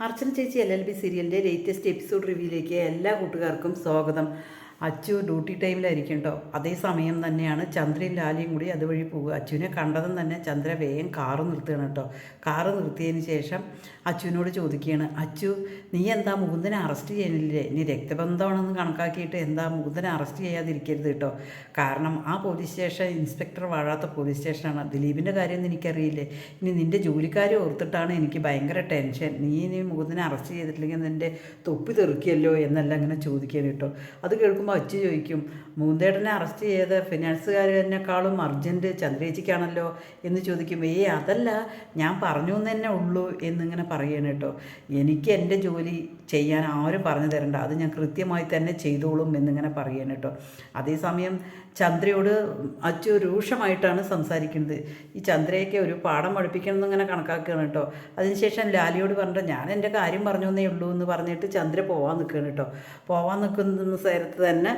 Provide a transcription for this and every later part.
അർച്ചന ചേച്ചി LLB സീരിയലിൻ്റെ latest episode റിവ്യൂയിലേക്ക് എല്ലാ കൂട്ടുകാർക്കും സ്വാഗതം. അച്ചു ഡ്യൂട്ടി ടൈമിലായിരിക്കും കേട്ടോ. അതേ സമയം തന്നെയാണ് ചന്ദ്രയും ലാലിയും കൂടി അതുവഴി പോകുക. അച്ചുവിനെ കണ്ടതും തന്നെ ചന്ദ്ര വേഗം കാറ് നിർത്തുകയാണ് കേട്ടോ. കാറ് നിർത്തിയതിന് ശേഷം അച്ചുവിനോട് ചോദിക്കുകയാണ്, അച്ചു നീ എന്താ മുകുന്ദനെ അറസ്റ്റ് ചെയ്യണില്ലേ? നീ രക്തബന്ധമാണെന്ന് കണക്കാക്കിയിട്ട് എന്താ മുകുന്ദനെ അറസ്റ്റ് ചെയ്യാതിരിക്കരുത് കേട്ടോ. കാരണം ആ പോലീസ് സ്റ്റേഷൻ ഇൻസ്പെക്ടർ വാഴാത്ത പോലീസ് സ്റ്റേഷനാണ്. ദിലീപിൻ്റെ കാര്യമൊന്നും എനിക്കറിയില്ലേ. ഇനി നിൻ്റെ ജോലിക്കാരെ ഓർത്തിട്ടാണ് എനിക്ക് ഭയങ്കര ടെൻഷൻ. നീ ഇനി മുകുന്ദനെ അറസ്റ്റ് ചെയ്തിട്ടില്ലെങ്കിൽ നിൻ്റെ തൊപ്പി തെറിക്കിയല്ലോ എന്നെല്ലാം ഇങ്ങനെ ചോദിക്കാൻ കേട്ടോ. അത് കേൾക്കുമ്പോൾ അച്ചു ചോദിക്കും, മൂന്തേട്ടനെ അറസ്റ്റ് ചെയ്ത ഫിനാൻസുകാരനേക്കാളും അർജൻറ്റ് ചന്ദ്രേച്ചിക്കാണല്ലോ എന്ന് ചോദിക്കും. അതല്ല, ഞാൻ പറഞ്ഞു എന്ന് തന്നെ ഉള്ളൂ എന്നിങ്ങനെ പറയണം കേട്ടോ. എനിക്ക് എൻ്റെ ജോലി ചെയ്യാൻ ആരും പറഞ്ഞു തരണ്ട, അത് ഞാൻ കൃത്യമായി തന്നെ ചെയ്തോളും എന്നിങ്ങനെ പറയണം കേട്ടോ. അതേസമയം ചന്ദ്രയോട് അച്ചു രൂക്ഷമായിട്ടാണ് സംസാരിക്കുന്നത്. ഈ ചന്ദ്രയൊക്കെ ഒരു പാഠം പഠിപ്പിക്കണം എന്നിങ്ങനെ കണക്കാക്കുകയാണ് കേട്ടോ. അതിനുശേഷം ലാലിയോട് പറഞ്ഞിട്ട് ഞാൻ എൻ്റെ കാര്യം പറഞ്ഞു എന്നേ ഉള്ളൂ എന്ന് പറഞ്ഞിട്ട് ചന്ദ്ര പോവാൻ നിൽക്കുകയാണ് കേട്ടോ. പോവാൻ നിൽക്കുന്ന നേരത്ത് തന്നെ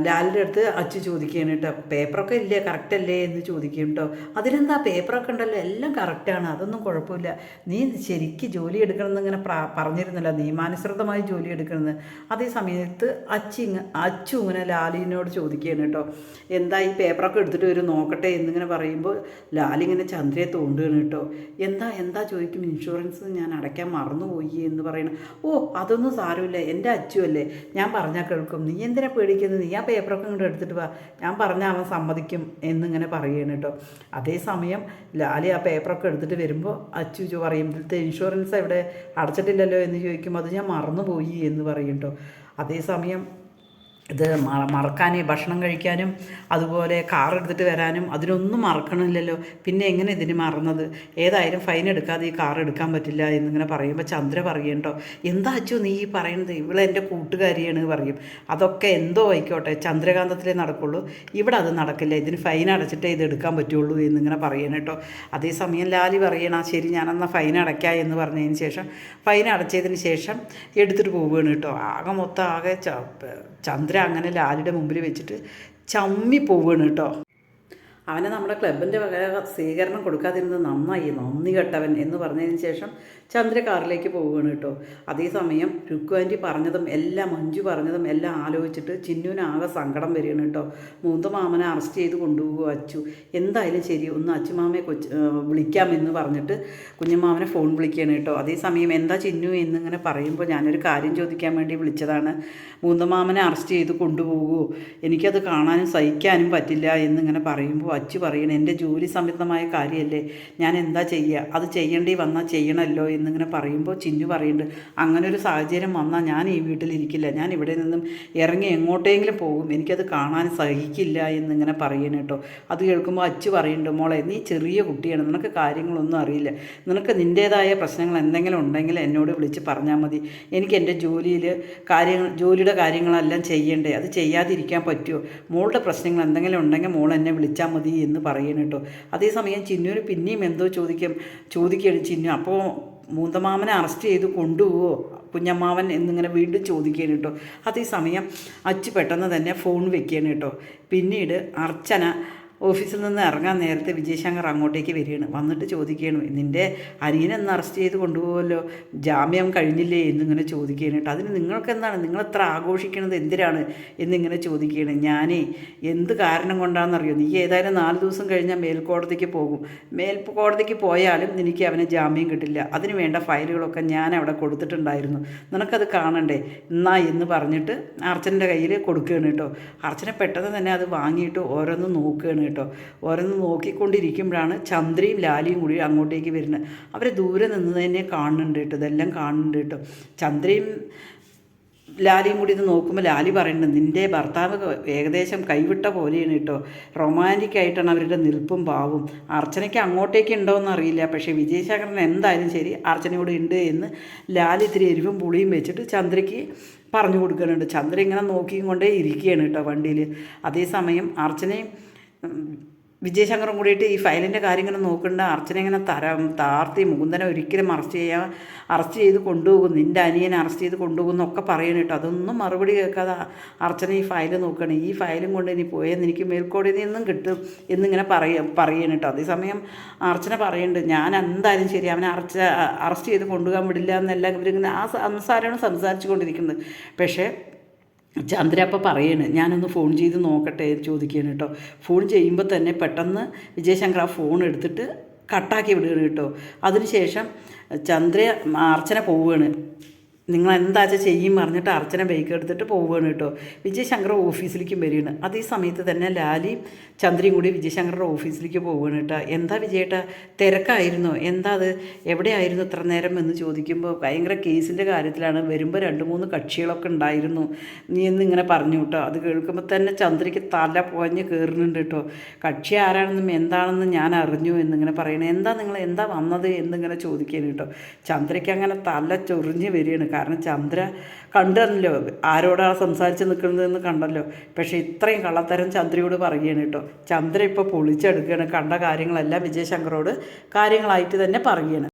ലാലിൻ്റെ അടുത്ത് അച്ചു ചോദിക്കുകയാണ് കേട്ടോ, പേപ്പറൊക്കെ ഇല്ലേ, കറക്റ്റ് അല്ലേ എന്ന് ചോദിക്കും കേട്ടോ. അതിനെന്താ, പേപ്പറൊക്കെ ഉണ്ടല്ലോ, എല്ലാം കറക്റ്റാണ്, അതൊന്നും കുഴപ്പമില്ല. നീ ശരിക്ക് ജോലി എടുക്കണമെന്ന് ഇങ്ങനെ പറഞ്ഞിരുന്നല്ലോ, നിയമാനുസൃതമായി ജോലി എടുക്കണമെന്ന്. അതേ സമയത്ത് അച്ചു ഇങ്ങനെ ലാലിനോട് ചോദിക്കുകയാണ് കേട്ടോ, എന്താ ഈ പേപ്പറൊക്കെ എടുത്തിട്ട് വരും നോക്കട്ടെ എന്നിങ്ങനെ പറയുമ്പോൾ ലാലിങ്ങനെ ചന്ദ്രയെ തോണ്ടുകയാണ് കേട്ടോ. എന്താ ചോദിക്കും, ഇൻഷുറൻസ് ഞാൻ അടയ്ക്കാൻ മറന്നുപോയി എന്ന് പറയണം. അതൊന്നും സാരമില്ല, എൻ്റെ അച്ചു അല്ലേ, ഞാൻ പറഞ്ഞാൽ കേൾക്കും, നീ എന്തിനാ പേടിക്കുന്നത്, നീ ആ പേപ്പറൊക്കെ ഇങ്ങോട്ട് എടുത്തിട്ട് വാ, ഞാൻ പറഞ്ഞാൽ അവൻ സമ്മതിക്കും എന്നിങ്ങനെ പറയുകയാണ് കേട്ടോ. അതേസമയം ലാലി ആ പേപ്പറൊക്കെ എടുത്തിട്ട് വരുമ്പോൾ അച്ചു പറയും, ഇതിലത്തെ ഇൻഷുറൻസ് എവിടെ, അടച്ചിട്ടില്ലല്ലോ എന്ന് ചോദിക്കുമ്പോൾ അത് ഞാൻ മറന്നുപോയി എന്ന് പറയും കേട്ടോ. അതേസമയം ഇത് മറക്കാനേ, ഭക്ഷണം കഴിക്കാനും അതുപോലെ കാർ എടുത്തിട്ട് വരാനും അതിനൊന്നും മറക്കണില്ലല്ലോ, പിന്നെ എങ്ങനെ ഇതിന് മറന്നത്, ഏതായാലും ഫൈൻ എടുക്കാതെ ഈ കാർ എടുക്കാൻ പറ്റില്ല എന്നിങ്ങനെ പറയുമ്പോൾ ചന്ദ്ര പറയണ്ടോ, എന്താ അച്ചു നീ ഈ പറയുന്നത്, ഇവളെ എൻ്റെ കൂട്ടുകാരിയാണ് പറയും. അതൊക്കെ എന്തോ ആയിക്കോട്ടെ, ചന്ദ്രകാന്തത്തിലേ നടക്കുള്ളൂ, ഇവിടെ അത് നടക്കില്ല, ഇതിന് ഫൈൻ അടച്ചിട്ടേ ഇത് എടുക്കാൻ പറ്റുള്ളൂ എന്നിങ്ങനെ പറയണം കേട്ടോ. അതേസമയം ലാലി പറയണം, ശരി ഞാനെന്നാൽ ഫൈൻ അടയ്ക്കാം എന്ന് പറഞ്ഞതിന് ശേഷം ഫൈൻ അടച്ചതിന് ശേഷം എടുത്തിട്ട് പോവുകയാണ് കേട്ടോ. ആകെ ചന്ദ്ര അങ്ങനെ ലാലിയുടെ മുമ്പിൽ വെച്ചിട്ട് ചമ്മി പോവുകയാണ് കേട്ടോ. അവനെ നമ്മുടെ ക്ലബിൻ്റെ വക സ്വീകരണം കൊടുക്കാതിരുന്നത് നന്നായി, നന്ദി കെട്ടവൻ എന്ന് പറഞ്ഞതിന് ശേഷം ചന്ദ്ര കാറിലേക്ക് പോവുകയാണ് കേട്ടോ. അതേസമയം രുക്കു ആൻറ്റി പറഞ്ഞതും എല്ലാം മഞ്ജു പറഞ്ഞതും എല്ലാം ആലോചിച്ചിട്ട് ചിന്നുവിനാകെ സങ്കടം വരികയാണ് കേട്ടോ. മൂത്ത മാമനെ അറസ്റ്റ് ചെയ്ത് കൊണ്ടുപോകുക അച്ചു, എന്തായാലും ശരി ഒന്ന് അച്ചുമാമയെ വിളിക്കാമെന്ന് പറഞ്ഞിട്ട് കുഞ്ഞുമാമനെ ഫോൺ വിളിക്കുകയാണ് കേട്ടോ. അതേസമയം എന്താ ചിന്നു എന്നിങ്ങനെ പറയുമ്പോൾ ഞാനൊരു കാര്യം ചോദിക്കാൻ വേണ്ടി വിളിച്ചതാണ്, മൂന്തമാമനെ അറസ്റ്റ് ചെയ്ത് കൊണ്ടുപോകുമോ, എനിക്കത് കാണാനും സഹിക്കാനും പറ്റില്ല എന്നിങ്ങനെ പറയുമ്പോൾ അച്ചു പറയണം, എൻ്റെ ജോലി സംബന്ധമായ കാര്യമല്ലേ, ഞാൻ എന്താ ചെയ്യുക, അത് ചെയ്യേണ്ടി വന്നാൽ ചെയ്യണമല്ലോ എന്നിങ്ങനെ പറയുമ്പോൾ ചിന്നു പറയുന്നുണ്ട്, അങ്ങനെ ഒരു സാഹചര്യം വന്നാൽ ഞാൻ ഈ വീട്ടിലിരിക്കില്ല, ഞാൻ ഇവിടെ നിന്നും ഇറങ്ങി എങ്ങോട്ടെങ്കിലും പോകും, എനിക്കത് കാണാൻ സഹിക്കില്ല എന്നിങ്ങനെ പറയണം കേട്ടോ. അത് കേൾക്കുമ്പോൾ അച്ചു പറയുന്നുണ്ട്, മോളെ നീ ചെറിയ കുട്ടിയാണ്, നിനക്ക് കാര്യങ്ങളൊന്നും അറിയില്ല, നിനക്ക് നിൻ്റേതായ പ്രശ്നങ്ങൾ എന്തെങ്കിലും ഉണ്ടെങ്കിൽ എന്നോട് വിളിച്ച് പറഞ്ഞാൽ മതി, എനിക്ക് എൻ്റെ ജോലിയുടെ കാര്യങ്ങളെല്ലാം ചെയ്യണ്ടേ, അത് ചെയ്യാതിരിക്കാൻ പറ്റുമോ, മോളുടെ പ്രശ്നങ്ങൾ എന്തെങ്കിലും ഉണ്ടെങ്കിൽ മോൾ എന്നെ വിളിച്ചാൽ മതി എന്ന് പറയണം കേട്ടോ. അതേസമയം ചിന്നുവിന് പിന്നെയും എന്തോ ചോദിക്കുകയാണ് ചിന്നു, അപ്പോൾ മൂന്തമാമനെ അറസ്റ്റ് ചെയ്ത് കൊണ്ടുപോവോ കുഞ്ഞമ്മാവൻ എന്നിങ്ങനെ വീണ്ടും ചോദിക്കുകയാണ് കേട്ടോ. അതേസമയം അച്ചു പെട്ടെന്ന് തന്നെ ഫോൺ വെക്കുകയാണ് കേട്ടോ. പിന്നീട് അർച്ചന ഓഫീസിൽ നിന്ന് ഇറങ്ങാൻ നേരത്തെ വിജയശങ്കർ അങ്ങോട്ടേക്ക് വരികയാണ്. വന്നിട്ട് ചോദിക്കുകയാണ്, നിൻ്റെ അനിയനെന്ന് അറസ്റ്റ് ചെയ്ത് കൊണ്ടുപോകുമല്ലോ, ജാമ്യം കഴിഞ്ഞില്ലേ എന്നിങ്ങനെ ചോദിക്കുകയാണ് കേട്ടോ. അതിന് നിങ്ങൾക്കെന്താണ്, നിങ്ങളെത്ര ആഘോഷിക്കണത് എന്തിനാണ് എന്നിങ്ങനെ ചോദിക്കുകയാണ്. ഞാനേ എന്ത് കാരണം കൊണ്ടാണെന്നറിയോ, നീ ഏതായാലും 4 ദിവസം കഴിഞ്ഞാൽ മേൽക്കോടതിക്ക് പോകും, മേൽക്കോടതിക്ക് പോയാലും എനിക്ക് അവന് ജാമ്യം കിട്ടില്ല, അതിന് വേണ്ട ഫയലുകളൊക്കെ ഞാൻ അവിടെ കൊടുത്തിട്ടുണ്ടായിരുന്നു, നിനക്കത് കാണണ്ടേ എന്നാ എന്ന് പറഞ്ഞിട്ട് അർച്ചൻ്റെ കയ്യിൽ കൊടുക്കുകയാണ് കേട്ടോ. അർച്ചന പെട്ടെന്ന് തന്നെ അത് വാങ്ങിയിട്ട് ഓരോന്ന് നോക്കുകയാണ് കേട്ടോ. ഓരോന്ന് നോക്കിക്കൊണ്ടിരിക്കുമ്പോഴാണ് ചന്ദ്രയും ലാലിയും കൂടി അങ്ങോട്ടേക്ക് വരുന്നത്. അവരെ ദൂരെ നിന്ന് തന്നെ കാണുന്നുണ്ട് കേട്ടോ, ഇതെല്ലാം കാണുന്നുണ്ട് കേട്ടോ. ചന്ദ്രയും ലാലിയും കൂടി ഇത് നോക്കുമ്പോൾ ലാലി പറയുന്നുണ്ട്, നിൻ്റെ ഭർത്താവ് ഏകദേശം കൈവിട്ട പോലെയാണ് കേട്ടോ, റൊമാൻറ്റിക് ആയിട്ടാണ് അവരുടെ നിൽപ്പും ഭാവും. അർച്ചനയ്ക്ക് അങ്ങോട്ടേക്ക് ഉണ്ടോയെന്ന് അറിയില്ല, പക്ഷേ വിജയശേഖരൻ എന്തായാലും ശരി അർച്ചനയോട് ഉണ്ട് എന്ന് ലാലി ഇത്തിരി എരിവും പുളിയും വെച്ചിട്ട് ചന്ദ്രയ്ക്ക് പറഞ്ഞു കൊടുക്കുന്നുണ്ട്. ചന്ദ്ര ഇങ്ങനെ നോക്കിയും കൊണ്ടേ ഇരിക്കുകയാണ് കേട്ടോ വണ്ടിയിൽ. അതേസമയം അർച്ചനയും വിജയശങ്കറും കൂടിയിട്ട് ഈ ഫയലിൻ്റെ കാര്യം ഇങ്ങനെ നോക്കണ്ട അർച്ചന ഇങ്ങനെ താർത്തി മുകുന്ദനെ ഒരിക്കലും അറസ്റ്റ് ചെയ്ത് കൊണ്ടുപോകും, നിൻ്റെ അനിയനെ അറസ്റ്റ് ചെയ്ത് കൊണ്ടുപോകും എന്നൊക്കെ പറയണം കേട്ടോ. അതൊന്നും മറുപടി കേൾക്കാതെ അർച്ചന ഈ ഫയൽ നോക്കണം. ഈ ഫയലും കൊണ്ട് ഇനി പോയെന്ന് എനിക്ക് മേൽക്കോടതിയിൽ നിന്നും കിട്ടും എന്നിങ്ങനെ പറയണം കേട്ടോ. അതേസമയം അർച്ചന പറയുന്നുണ്ട് ഞാൻ എന്തായാലും ശരി അവനെ അറസ്റ്റ് ചെയ്ത് കൊണ്ടുപോകാൻ വിടില്ല എന്നെല്ലാം ഇവരിങ്ങനെ ആ സംസാരമാണ് സംസാരിച്ചു കൊണ്ടിരിക്കുന്നത്. പക്ഷേ ചന്ദ്ര അപ്പോൾ പറയാണ് ഞാനൊന്ന് ഫോൺ ചെയ്ത് നോക്കട്ടെ ചോദിക്കുകയാണ് കേട്ടോ. ഫോൺ ചെയ്യുമ്പോൾ തന്നെ പെട്ടെന്ന് വിജയശങ്കർ ആ ഫോൺ എടുത്തിട്ട് കട്ടാക്കി വിടുകയാണ് കേട്ടോ. അതിനുശേഷം അർച്ചന പോവുകയാണ്. നിങ്ങൾ എന്താ ചെയ്യും പറഞ്ഞിട്ട് അർച്ചന ബൈക്ക് എടുത്തിട്ട് പോവുകയാണ് കേട്ടോ. വിജയശങ്കർ ഓഫീസിലേക്കും വരികയാണ്. അതേ സമയത്ത് തന്നെ ലാലിയും ചന്ദ്രയും കൂടി വിജയശങ്കറുടെ ഓഫീസിലേക്ക് പോവുകയാണ് കേട്ടോ. എന്താ വിജയേട്ടാ തിരക്കായിരുന്നോ, എന്താ അത് എവിടെയായിരുന്നു ഇത്ര നേരം എന്ന് ചോദിക്കുമ്പോൾ ഭയങ്കര കേസിൻ്റെ കാര്യത്തിലാണ്, വരുമ്പോൾ 2-3 കക്ഷികളൊക്കെ ഉണ്ടായിരുന്നു നീ എന്നിങ്ങനെ പറഞ്ഞു കേട്ടോ. അത് കേൾക്കുമ്പോൾ തന്നെ ചന്ദ്രയ്ക്ക് തല പുകഞ്ഞ് കയറുന്നുണ്ട് കേട്ടോ. കക്ഷി ആരാണെന്നും എന്താണെന്നും ഞാൻ അറിഞ്ഞു എന്നിങ്ങനെ പറയണേ. എന്താ വന്നത് എന്നിങ്ങനെ ചോദിക്കുകയാണ് കേട്ടോ. ചന്ദ്രയ്ക്ക് അങ്ങനെ തല ചൊറിഞ്ഞ് വരികയാണ്. കാരണം ചന്ദ്ര കണ്ടല്ലോ ആരോടാണ് സംസാരിച്ച് നിൽക്കുന്നതെന്ന് കണ്ടല്ലോ. പക്ഷേ ഇത്രയും കള്ളത്തരം ചന്ദ്രയോട് പറയുകയാണ് കേട്ടോ. ചന്ദ്ര ഇപ്പോൾ പൊളിച്ചെടുക്കുകയാണ്. കണ്ട കാര്യങ്ങളെല്ലാം വിജയശങ്കറോട് കാര്യങ്ങളായിട്ട് തന്നെ പറയുകയാണ്.